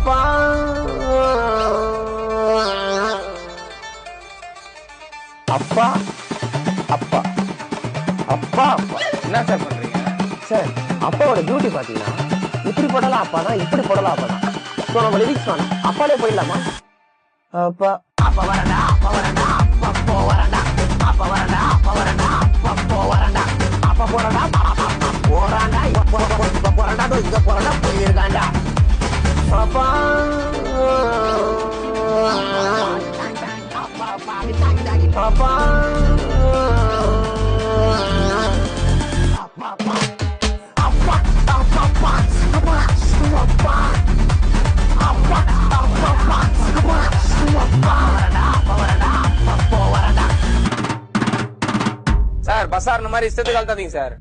அப்பா அப்பா அப்பா அப்பா அப்பா என்ன சார் பண்றீங்க? சார் அப்பாவோட டியூட்டி பாத்தீங்கன்னா இப்படி போடலாம் அப்பா தான், இப்படி போடலாம் அப்பா தான். ஸோ நம்ம லிரிக்ஸ் வேணாம், அப்பாலே போயிடலாமா? அப்பா அப்பா வரண்டா, அப்பா வரண்டா, அப்பா போ வரண்டா, அப்பா வரண்டா, அப்பா வரண்டா, அப்பா போ வரண்டா, அப்பா போறடா, போறாண்டா, இப்ப போறடா, இங்க போறடா, போயிருக்காண்டா. அப்பா அப்பா சார் பசார் இந்த மாதிரி இஷ்டத்துக்கு அழுத்தாதீங்க சார்.